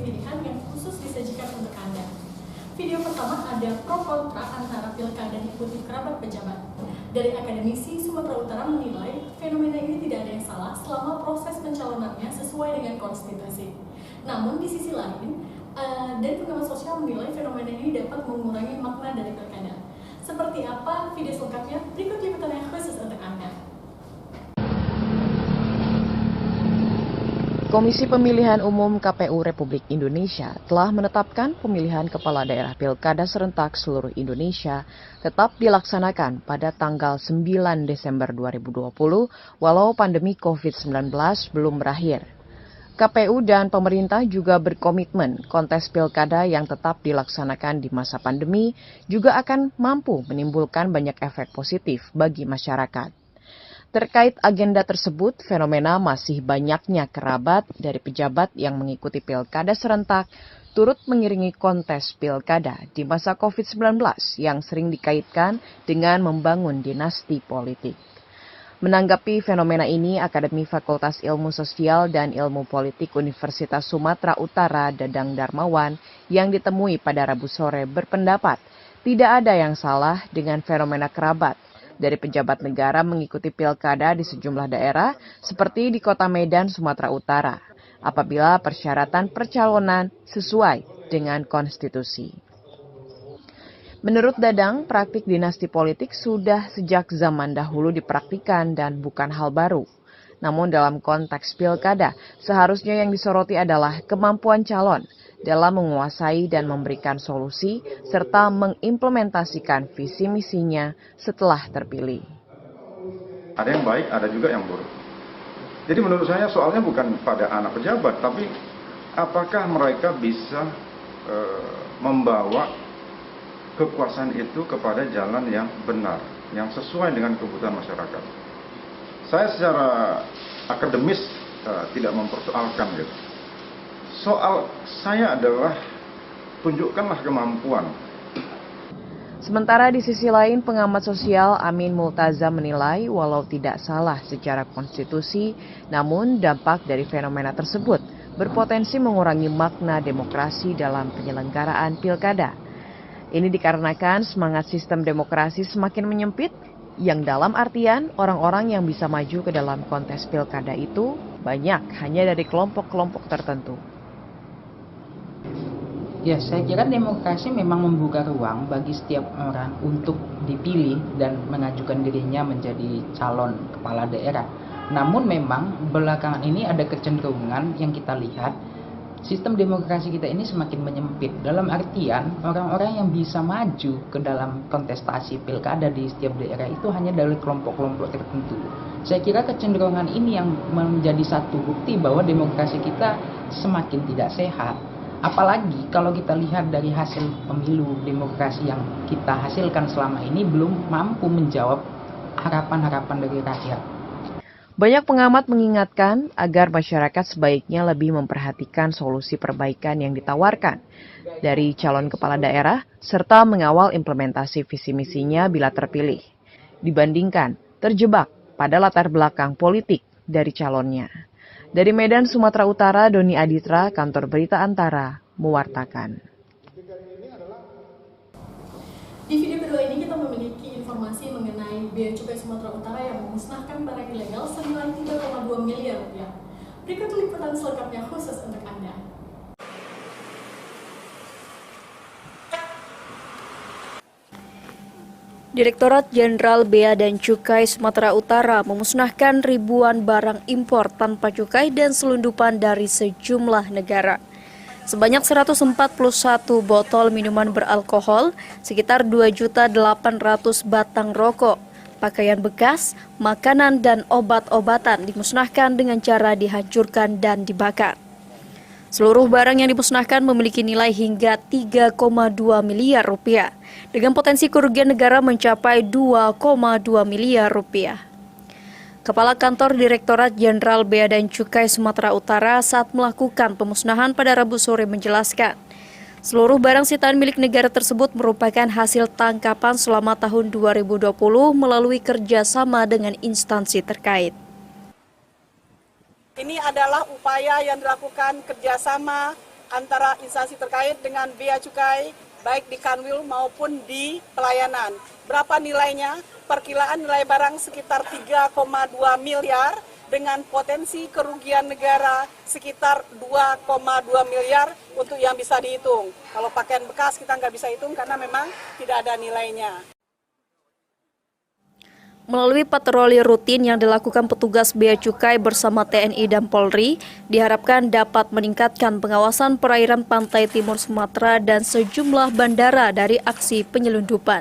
pilihan yang khusus disajikan untuk Anda. Video pertama ada pro kontra antara pilkada diikuti kerabat pejabat. Dari akademisi Sumatera Utara menilai fenomena ini tidak ada yang salah selama proses pencalonannya sesuai dengan konstitusi. Namun di sisi lain, dari pengamat sosial menilai fenomena ini dapat mengurangi makna dari pilkada. Seperti apa video selengkapnya? Berikut liputan yang khusus untuk Anda. Komisi Pemilihan Umum KPU Republik Indonesia telah menetapkan pemilihan kepala daerah pilkada serentak seluruh Indonesia tetap dilaksanakan pada tanggal 9 Desember 2020 walau pandemi COVID-19 belum berakhir. KPU dan pemerintah juga berkomitmen kontes pilkada yang tetap dilaksanakan di masa pandemi juga akan mampu menimbulkan banyak efek positif bagi masyarakat. Terkait agenda tersebut, fenomena masih banyaknya kerabat dari pejabat yang mengikuti pilkada serentak turut mengiringi kontes pilkada di masa COVID-19 yang sering dikaitkan dengan membangun dinasti politik. Menanggapi fenomena ini, Akademi Fakultas Ilmu Sosial dan Ilmu Politik Universitas Sumatera Utara Dadang Darmawan yang ditemui pada Rabu sore berpendapat tidak ada yang salah dengan fenomena kerabat dari pejabat negara mengikuti pilkada di sejumlah daerah seperti di Kota Medan, Sumatera Utara, apabila persyaratan percalonan sesuai dengan konstitusi. Menurut Dadang, praktik dinasti politik sudah sejak zaman dahulu dipraktikkan dan bukan hal baru. Namun dalam konteks pilkada, seharusnya yang disoroti adalah kemampuan calon dalam menguasai dan memberikan solusi serta mengimplementasikan visi misinya setelah terpilih. Ada yang baik, ada juga yang buruk. Jadi menurut saya soalnya bukan pada anak pejabat, tapi apakah mereka bisa membawa kekuasaan itu kepada jalan yang benar, yang sesuai dengan kebutuhan masyarakat. Saya secara akademis tidak mempersoalkan gitu. Soal saya adalah tunjukkanlah kemampuan. Sementara di sisi lain, pengamat sosial Amin Multaza menilai walau tidak salah secara konstitusi, namun dampak dari fenomena tersebut berpotensi mengurangi makna demokrasi dalam penyelenggaraan pilkada. Ini dikarenakan semangat sistem demokrasi semakin menyempit, yang dalam artian orang-orang yang bisa maju ke dalam kontes pilkada itu banyak hanya dari kelompok-kelompok tertentu. Ya, saya kira demokrasi memang membuka ruang bagi setiap orang untuk dipilih dan mengajukan dirinya menjadi calon kepala daerah. Namun memang belakangan ini ada kecenderungan yang kita lihat, sistem demokrasi kita ini semakin menyempit. Dalam artian orang-orang yang bisa maju ke dalam kontestasi pilkada di setiap daerah itu hanya dari kelompok-kelompok tertentu. Saya kira kecenderungan ini yang menjadi satu bukti bahwa demokrasi kita semakin tidak sehat. Apalagi kalau kita lihat dari hasil pemilu demokrasi yang kita hasilkan selama ini belum mampu menjawab harapan-harapan dari rakyat. Banyak pengamat mengingatkan agar masyarakat sebaiknya lebih memperhatikan solusi perbaikan yang ditawarkan dari calon kepala daerah serta mengawal implementasi visi misinya bila terpilih, dibandingkan terjebak pada latar belakang politik dari calonnya. Dari Medan, Sumatera Utara, Doni Aditra, Kantor Berita Antara, mewartakan. Di video kedua ini kita memiliki informasi mengenai Bea Cukai Sumatera Utara yang memusnahkan barang ilegal senilai 3,2 miliar rupiah. Berikut liputan selengkapnya khusus untuk Anda. Direktorat Jenderal Bea dan Cukai Sumatera Utara memusnahkan ribuan barang impor tanpa cukai dan selundupan dari sejumlah negara. Sebanyak 141 botol minuman beralkohol, sekitar 2.800.000 batang rokok, pakaian bekas, makanan dan obat-obatan dimusnahkan dengan cara dihancurkan dan dibakar. Seluruh barang yang dimusnahkan memiliki nilai hingga 3,2 miliar rupiah, dengan potensi kerugian negara mencapai 2,2 miliar rupiah. Kepala Kantor Direktorat Jenderal Bea dan Cukai Sumatera Utara saat melakukan pemusnahan pada Rabu sore menjelaskan, seluruh barang sitaan milik negara tersebut merupakan hasil tangkapan selama tahun 2020 melalui kerjasama dengan instansi terkait. Ini adalah upaya yang dilakukan kerjasama antara instansi terkait dengan Bea Cukai, baik di Kanwil maupun di pelayanan. Berapa nilainya? Perkiraan nilai barang sekitar 3,2 miliar dengan potensi kerugian negara sekitar 2,2 miliar untuk yang bisa dihitung. Kalau pakaian bekas kita nggak bisa hitung karena memang tidak ada nilainya. Melalui patroli rutin yang dilakukan petugas Bea Cukai bersama TNI dan Polri, diharapkan dapat meningkatkan pengawasan perairan pantai timur Sumatera dan sejumlah bandara dari aksi penyelundupan,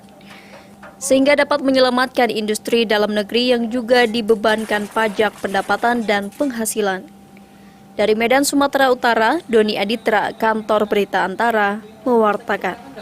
sehingga dapat menyelamatkan industri dalam negeri yang juga dibebankan pajak pendapatan dan penghasilan. Dari Medan, Sumatera Utara, Doni Aditra, Kantor Berita Antara, mewartakan.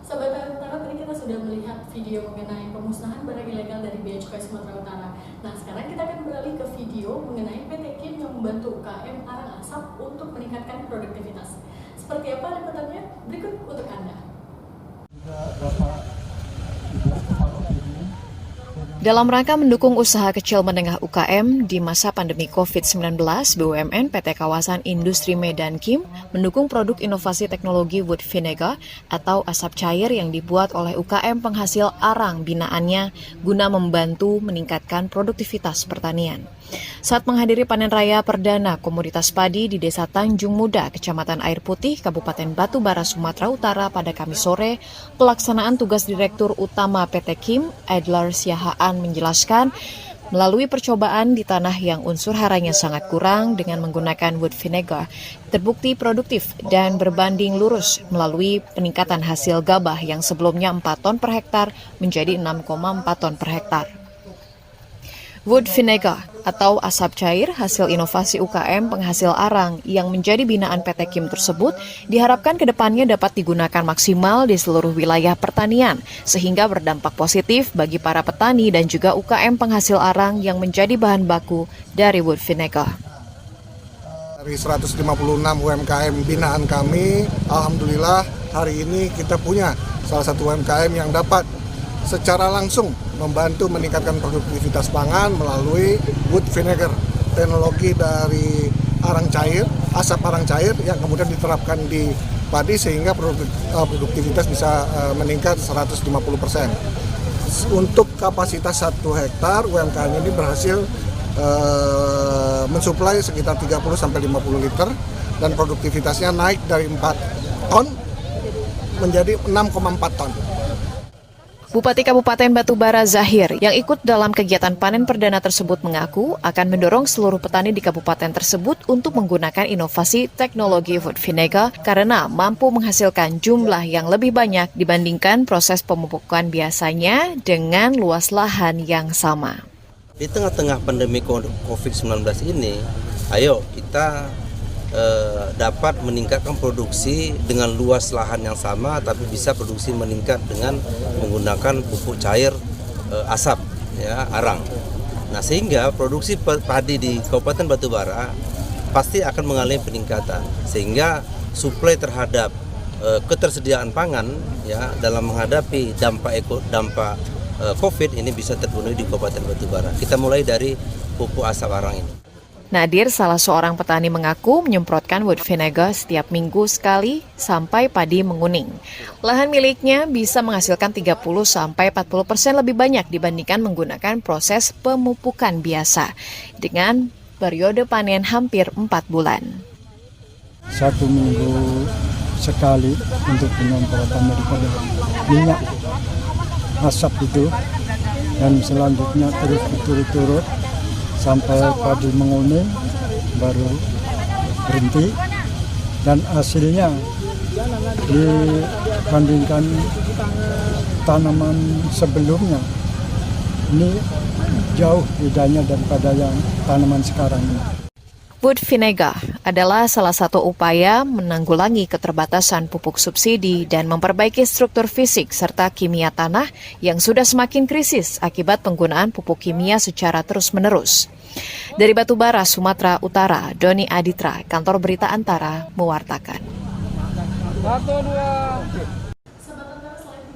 Sobat Antara, tadi kita sudah melihat video mengenai pemusnahan barang ilegal dari Bea Cukai Sumatera Utara. Nah, sekarang kita akan beralih ke video mengenai PT Kim yang membantu UKM Arang Asap untuk meningkatkan produktivitas. Seperti apa liputannya? Berikut untuk Anda. Dalam rangka mendukung usaha kecil menengah UKM di masa pandemi COVID-19, BUMN PT Kawasan Industri Medan Kim mendukung produk inovasi teknologi wood vinegar atau asap cair yang dibuat oleh UKM penghasil arang binaannya guna membantu meningkatkan produktivitas pertanian. Saat menghadiri panen raya perdana komoditas padi di Desa Tanjung Muda, Kecamatan Air Putih, Kabupaten Batubara, Sumatera Utara pada Kamis sore, pelaksanaan tugas Direktur Utama PT Kim, Adler Siahaan menjelaskan, melalui percobaan di tanah yang unsur haranya sangat kurang dengan menggunakan wood vinegar, terbukti produktif dan berbanding lurus melalui peningkatan hasil gabah yang sebelumnya 4 ton per hektar menjadi 6,4 ton per hektar. Wood vinegar atau asap cair hasil inovasi UKM penghasil arang yang menjadi binaan PT Kim tersebut diharapkan ke depannya dapat digunakan maksimal di seluruh wilayah pertanian sehingga berdampak positif bagi para petani dan juga UKM penghasil arang yang menjadi bahan baku dari wood vinegar. Dari 156 UMKM binaan kami, alhamdulillah hari ini kita punya salah satu UMKM yang dapat secara langsung membantu meningkatkan produktivitas pangan melalui wood vinegar, teknologi dari arang cair, asap arang cair yang kemudian diterapkan di padi sehingga produktivitas bisa meningkat 150%. Untuk kapasitas 1 hektar, UMKM ini berhasil mensuplai sekitar 30-50 liter dan produktivitasnya naik dari 4 ton menjadi 6,4 ton. Bupati Kabupaten Batubara Zahir yang ikut dalam kegiatan panen perdana tersebut mengaku akan mendorong seluruh petani di kabupaten tersebut untuk menggunakan inovasi teknologi wood vinegar karena mampu menghasilkan jumlah yang lebih banyak dibandingkan proses pemupukan biasanya dengan luas lahan yang sama. Di tengah-tengah pandemi COVID-19 ini, ayo kita dapat meningkatkan produksi dengan luas lahan yang sama, tapi bisa produksi meningkat dengan menggunakan pupuk cair asap, ya, arang. Nah, sehingga produksi padi di Kabupaten Batubara pasti akan mengalami peningkatan, sehingga suplai terhadap ketersediaan pangan, ya, dalam menghadapi dampak COVID ini bisa terpenuhi di Kabupaten Batubara. Kita mulai dari pupuk asap arang ini. Nadir, salah seorang petani, mengaku menyemprotkan wood vinegar setiap minggu sekali sampai padi menguning. Lahan miliknya bisa menghasilkan 30-40% lebih banyak dibandingkan menggunakan proses pemupukan biasa dengan periode panen hampir 4 bulan. 1 minggu sekali untuk penyemprotan daripada minyak asap itu, dan selanjutnya terus berturut-turut sampai padi menguning baru berhenti, dan hasilnya dibandingkan tanaman sebelumnya ini jauh bedanya daripada yang tanaman sekarang ini. Wood vinegar adalah salah satu upaya menanggulangi keterbatasan pupuk subsidi dan memperbaiki struktur fisik serta kimia tanah yang sudah semakin krisis akibat penggunaan pupuk kimia secara terus-menerus. Dari Batubara, Sumatera Utara, Doni Aditra, Kantor Berita Antara, mewartakan. Sahabat Antara, selain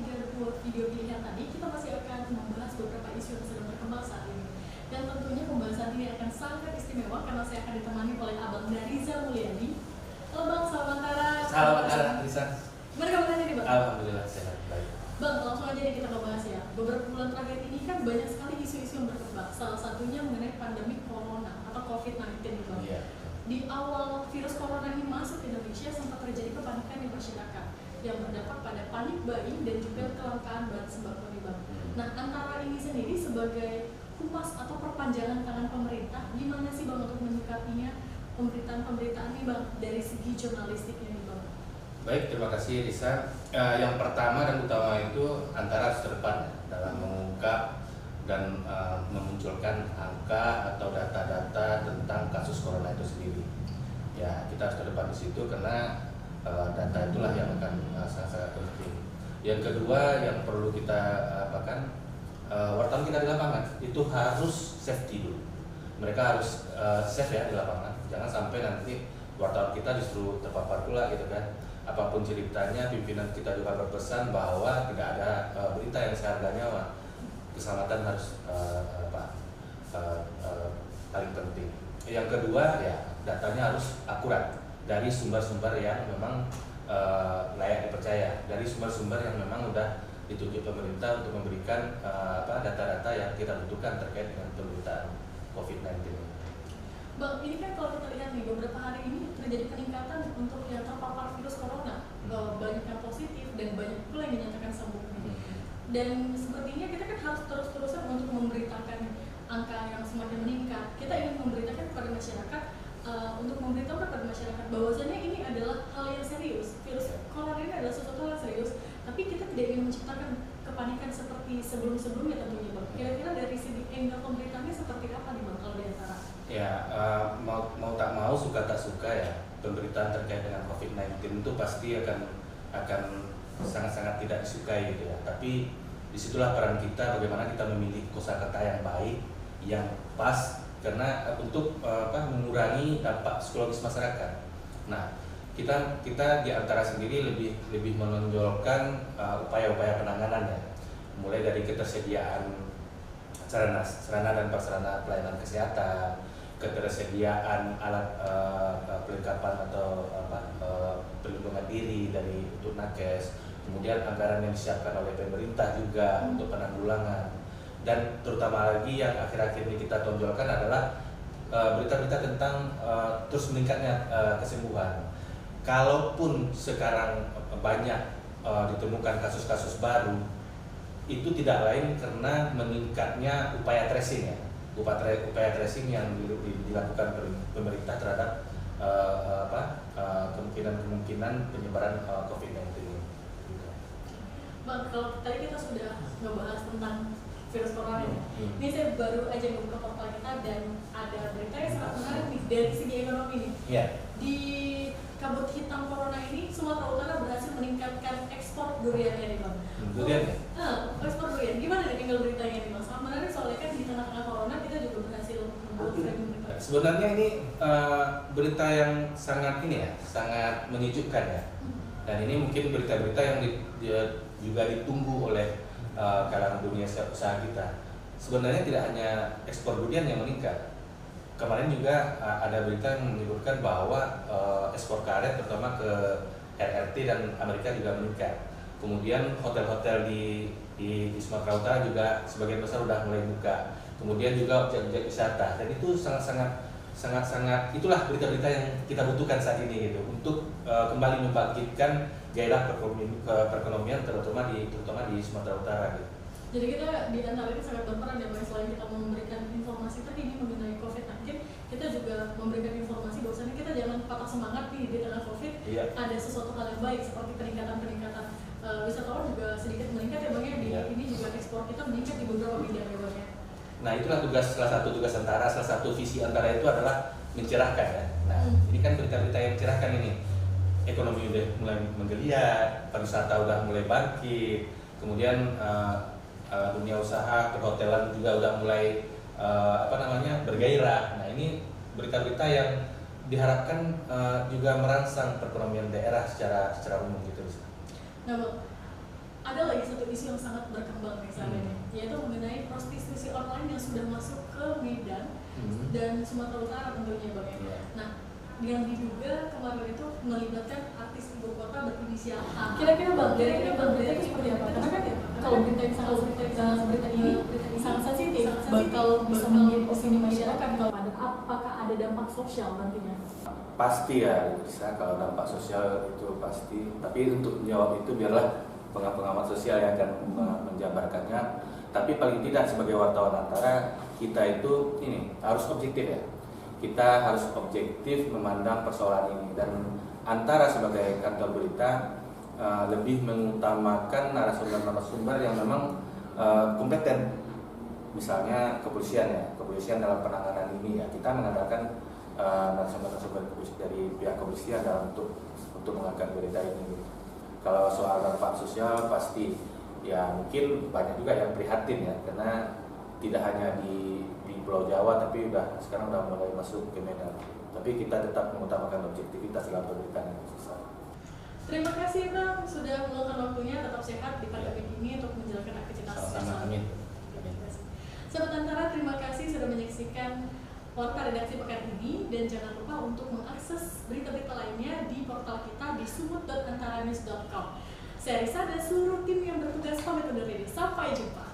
video pilihan tadi, kita masih akan membahas beberapa isu isu yang sedang berkembang saat ini. Dan tentunya pembahasan ini akan sangat istimewa karena saya akan ditemani oleh Abang Riza Mulyadi. Halo Bang, selamat antara. Selamat antara, Risa. Gimana kabarnya nih Bang? Alhamdulillah sehat, baik. Bang, langsung aja nih kita membahas ya. Beberapa bulan terakhir ini kan banyak sekali isu-isu yang berkembang. Salah satunya mengenai pandemi corona atau COVID-19 nih Bang. Iya. Di awal virus corona ini masuk ke Indonesia sempat terjadi kepanikan di masyarakat yang berdampak pada panik buying dan juga kelangkaan bahan sembako nih Bang. Nah, antara ini sendiri sebagai humas atau perpanjangan tangan pemerintah, gimana sih Bang untuk menyikapinya pemberitaan-pemberitaan nih Bang dari segi jurnalistiknya nih Bang? Baik, terima kasih Risa. Yang pertama dan utama itu antara harus terdepan dalam mengungkap dan memunculkan angka atau data-data tentang kasus corona itu sendiri. Ya, kita harus terdepan di situ karena data itulah yang akan sangat-sangat penting. Yang kedua yang perlu kita apakan, wartawan kita di lapangan itu harus safety dulu. Mereka harus safe ya di lapangan. Jangan sampai nanti wartawan kita justru terpapar pula gitu kan. Apapun ceritanya, pimpinan kita juga berpesan bahwa tidak ada berita yang seharga nyawa. Keselamatan harus paling penting. Yang kedua ya datanya harus akurat dari sumber-sumber yang memang layak dipercaya, dari sumber-sumber yang memang sudah ditunjuk pemerintah untuk memberikan data-data yang kita butuhkan terkait dengan pemberitaan COVID-19. Bang, ini kan kalau kita lihat nih beberapa hari ini terjadi peningkatan untuk yang terpapar virus corona, banyak yang positif dan banyak pula yang dinyatakan sembuh. Dan sepertinya kita kan harus terus-terusan untuk memberitakan angka yang semakin meningkat. Kita ingin memberitakan kepada masyarakat, untuk memberitahu kepada masyarakat bahwasanya ini adalah hal yang serius. Virus corona ini adalah sesuatu hal yang serius, tapi kita tidak ingin menciptakan kepanikan seperti sebelum-sebelumnya tentunya Bang. Kira-kira dari segi angle pemberitaannya seperti apa nih Bang kalau di antara? Ya, mau tak mau, suka tak suka ya, pemberitaan terkait dengan COVID-19 itu pasti akan sangat-sangat tidak disukai gitu ya. Tapi disitulah peran kita, bagaimana kita memilih kosakata yang baik, yang pas, karena untuk mengurangi dampak psikologis masyarakat. Nah, kita di antara sendiri lebih menonjolkan upaya-upaya penanganannya, mulai dari ketersediaan sarana dan prasarana pelayanan kesehatan, ketersediaan alat perlengkapan atau perlindungan diri dari untuk nakes, kemudian anggaran yang disiapkan oleh pemerintah juga untuk penanggulangan, dan terutama lagi yang akhir-akhir ini kita tonjolkan adalah berita-berita tentang terus meningkatnya kesembuhan. Kalaupun sekarang banyak ditemukan kasus-kasus baru, itu tidak lain karena meningkatnya upaya tracing ya, upaya tracing yang dilakukan pemerintah terhadap kemungkinan penyebaran COVID-19 ini. Bang, kalau tadi kita sudah ngebahas tentang virus corona ini saya baru aja membuka portal kita dan ada berita yang sangat menarik nih dari segi ekonomi nih. Yeah. Di kabut hitam corona ini, Sumatera Utara berhasil meningkatkan ekspor duriannya nih Bang. Durian ya? Ekspor durian, gimana nih tinggal beritanya nih Bang? Sangat menarik soalnya kan di tengah-tengah corona kita juga berhasil membuat framing berita. Sebenarnya ini berita yang sangat sangat menyejukkan ya. Dan ini mungkin berita-berita yang juga ditunggu oleh kalangan dunia usaha kita. Sebenarnya tidak hanya ekspor durian yang meningkat. Kemarin juga ada berita yang menyebutkan bahwa ekspor karet terutama ke RRT dan Amerika juga meningkat. Kemudian hotel-hotel di Sumatera Utara juga sebagian besar sudah mulai buka. Kemudian juga objek-objek wisata, dan itu sangat itulah berita-berita yang kita butuhkan saat ini gitu untuk kembali membangkitkan gairah perekonomian terutama di Sumatera Utara gitu. Jadi kita di antara ini sangat berperan ya Bang, selain kita memberikan informasi terkini mengenai COVID-19, kita juga memberikan informasi bahwasanya kita jangan patah semangat di tengah COVID. Iya. Ada sesuatu hal yang baik seperti peningkatan wisatawan juga sedikit meningkat ya Bang ya. Ini juga ekspor kita meningkat di beberapa bidang ya Bang ya. Nah, itulah salah satu visi antara itu adalah mencerahkan ya. Nah, ini kan berita-berita yang mencerahkan ini. Ekonomi udah mulai menggeliat, pariwisata udah mulai bangkit, kemudian dunia usaha perhotelan juga udah mulai bergairah. Nah, ini berita-berita yang diharapkan juga merangsang perekonomian daerah secara umum gitu. Nah Bang, ada lagi satu isu yang sangat berkembang nih saat ini, yaitu mengenai prostitusi dan Sumatera Utara tentunya Bang ya. Iya. Nah, yang diduga kemarin itu melibatkan artis ibu kota berinisial A. Kira-kira Bang, berita itu seperti apa? Karena kan kalau berita ini sangat sensitif, bakal bisa menjadi opini masyarakat. Kalau ada, apakah ada dampak sosial nantinya? Pasti ya, bisa kalau dampak sosial itu pasti. Tapi untuk menjawab itu biarlah pengamat sosial yang akan menjabarkannya. Tapi paling tidak sebagai wartawan antara kita itu ini harus objektif ya. Kita harus objektif memandang persoalan ini, dan antara sebagai kantor berita lebih mengutamakan narasumber-narasumber yang memang kompeten. Misalnya kepolisian dalam penanganan ini ya, kita mengandalkan narasumber-narasumber dari pihak kepolisian dalam untuk mengangkat berita ini. Kalau soal dampak sosial pasti ya mungkin banyak juga yang prihatin ya, karena tidak hanya di Pulau Jawa tapi sekarang udah mulai masuk ke Medan. Tapi kita tetap mengutamakan objektivitas dalam pemberitaan yang susah. Terima kasih Bang sudah meluangkan waktunya, tetap sehat di pandemi ini untuk menjalankan aktivitas. Sama-sama, amin. Sobat Antara, terima kasih sudah menyaksikan Warta Redaksi pekan ini, dan jangan lupa untuk mengakses berita-berita lainnya di portal kita di sumut.antaranews.com. Saya Risa dan seluruh tim yang bertugas pamit undur diri. Sampai jumpa.